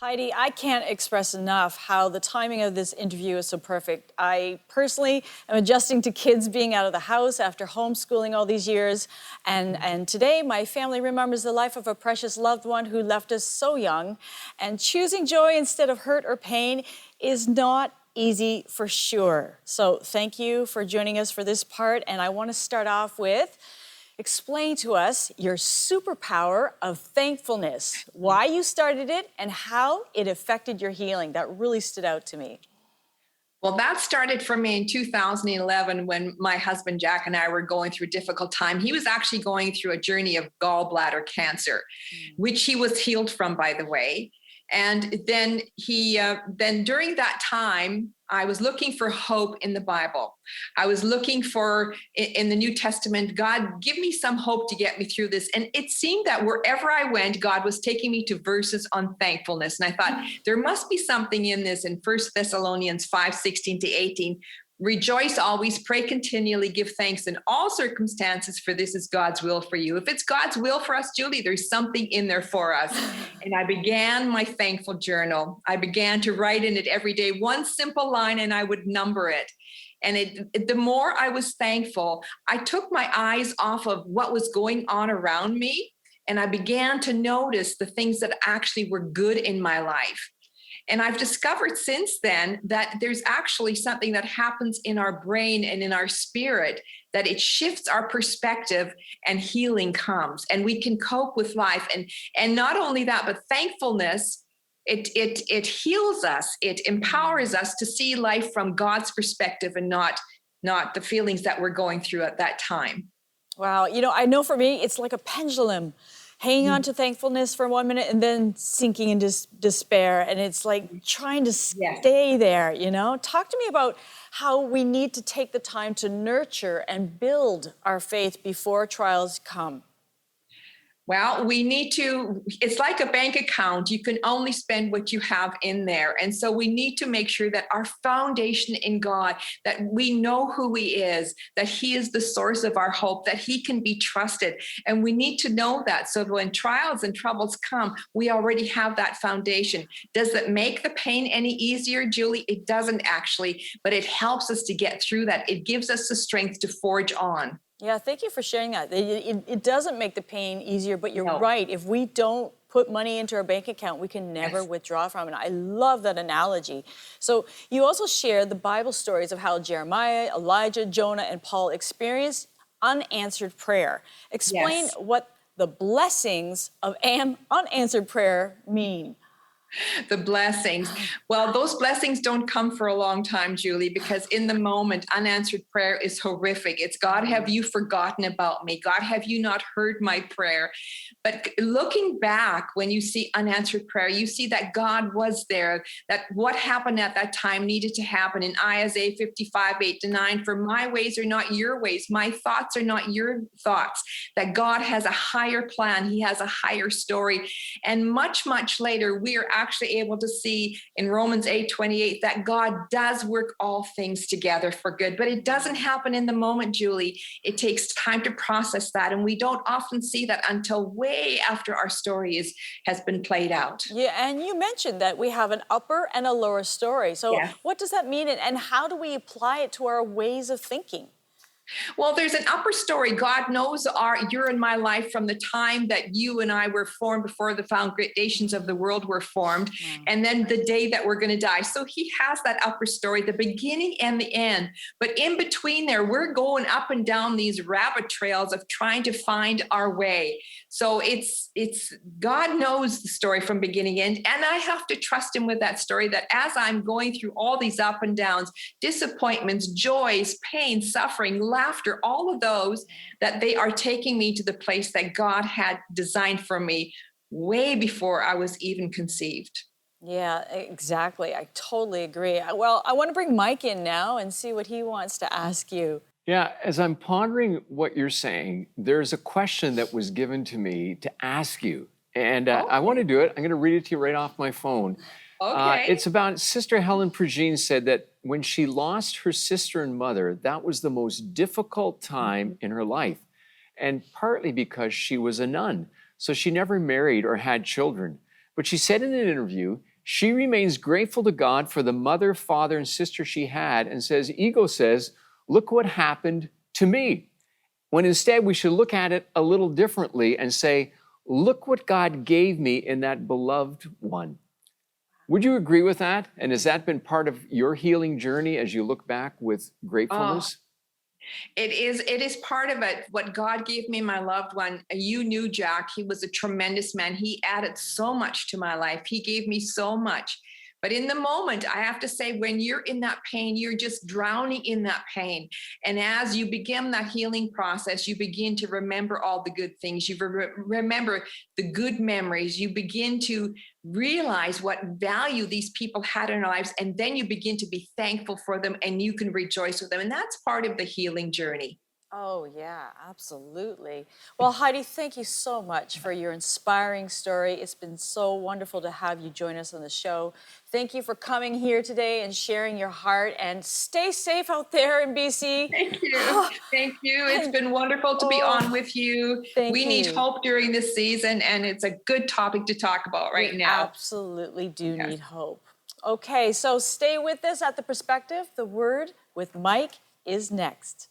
Heidi, I can't express enough how the timing of this interview is so perfect. I personally am adjusting to kids being out of the house after homeschooling all these years. And today, my family remembers the life of a precious loved one who left us so young. And choosing joy instead of hurt or pain is not easy for sure. So thank you for joining us for this part. And I want to start off with explain to us your superpower of thankfulness, why you started it, and how it affected your healing. That really stood out to me. Well, that started for me in 2011 when my husband Jack and I were going through a difficult time. He was actually going through a journey of gallbladder cancer, which he was healed from, by the way. And then during that time, I was looking for hope in the Bible. I was looking for in the New Testament, God, give me some hope to get me through this. And it seemed that wherever I went, God was taking me to verses on thankfulness. And I thought there must be something in this in 1 Thessalonians 5:16-18. Rejoice always, pray continually, give thanks in all circumstances, for this is God's will for you. If it's God's will for us, Julie, there's something in there for us. And I began my thankful journal. I began to write in it every day, one simple line, and I would number it. And the more I was thankful, I took my eyes off of what was going on around me, and I began to notice the things that actually were good in my life. And I've discovered since then that there's actually something that happens in our brain and in our spirit, that it shifts our perspective and healing comes and we can cope with life. And not only that, but thankfulness, it heals us. It empowers us to see life from God's perspective and not the feelings that we're going through at that time. Wow, I know for me, it's like a pendulum. Hanging on to thankfulness for 1 minute and then sinking into despair. And it's like trying to stay there, Talk to me about how we need to take the time to nurture and build our faith before trials come. Well, it's like a bank account. You can only spend what you have in there. And so we need to make sure that our foundation in God, that we know who He is, that He is the source of our hope, that He can be trusted. And we need to know that. So when trials and troubles come, we already have that foundation. Does it make the pain any easier, Julie? It doesn't actually, but it helps us to get through that. It gives us the strength to forge on. Yeah, thank you for sharing that. It doesn't make the pain easier, but you're right. If we don't put money into our bank account, we can never withdraw from it. I love that analogy. So you also shared the Bible stories of how Jeremiah, Elijah, Jonah, and Paul experienced unanswered prayer. Explain what the blessings of unanswered prayer mean. The blessings. Well, those blessings don't come for a long time, Julie, because in the moment, unanswered prayer is horrific. It's, God, have you forgotten about me? God, have you not heard my prayer? But looking back, when you see unanswered prayer, you see that God was there, that what happened at that time needed to happen. In Isaiah 55:8-9, for my ways are not your ways, my thoughts are not your thoughts, that God has a higher plan. He has a higher story. And much, much later, we are actually able to see in Romans 8:28 that God does work all things together for good, but it doesn't happen in the moment, Julie. It takes time to process that, and we don't often see that until way after our story has been played out. Yeah, and you mentioned that we have an upper and a lower story. So what does that mean, and how do we apply it to our ways of thinking? Well, there's an upper story. God knows you're in my life from the time that you and I were formed, before the foundations of the world were formed, and then the day that we're going to die. So He has that upper story, the beginning and the end. But in between there, we're going up and down these rabbit trails of trying to find our way. So it's God knows the story from beginning to end, and I have to trust Him with that story, that as I'm going through all these up and downs, disappointments, joys, pain, suffering, laughter, all of those, that they are taking me to the place that God had designed for me way before I was even conceived. Yeah, exactly. I totally agree. Well, I want to bring Mike in now and see what he wants to ask you. Yeah, as I'm pondering what you're saying, there's a question that was given to me to ask you. And I want to do it. I'm going to read it to you right off my phone. Okay. It's about Sister Helen Progine said that when she lost her sister and mother, that was the most difficult time in her life. And partly because she was a nun. So she never married or had children. But she said in an interview She remains grateful to God for the mother, father, and sister she had and says, ego says, look what happened to me. When instead we should look at it a little differently and say, look what God gave me in that beloved one. Would you agree with that? And has that been part of your healing journey as you look back with gratefulness? It is part of it. What God gave me, my loved one. You knew Jack. He was a tremendous man. He added so much to my life. He gave me so much. But in the moment, I have to say, when you're in that pain, you're just drowning in that pain. And as you begin that healing process, you begin to remember all the good things. You remember the good memories. You begin to realize what value these people had in our lives. And then you begin to be thankful for them and you can rejoice with them. And that's part of the healing journey. Oh, yeah, absolutely. Well, Heidi, thank you so much for your inspiring story. It's been so wonderful to have you join us on the show. Thank you for coming here today and sharing your heart, and stay safe out there in BC. Thank you. Thank you. It's been wonderful to be on with you. We need hope during this season, and it's a good topic to talk about right now. Absolutely do need hope. Okay, so stay with us at The Perspective. The Word with Mike is next.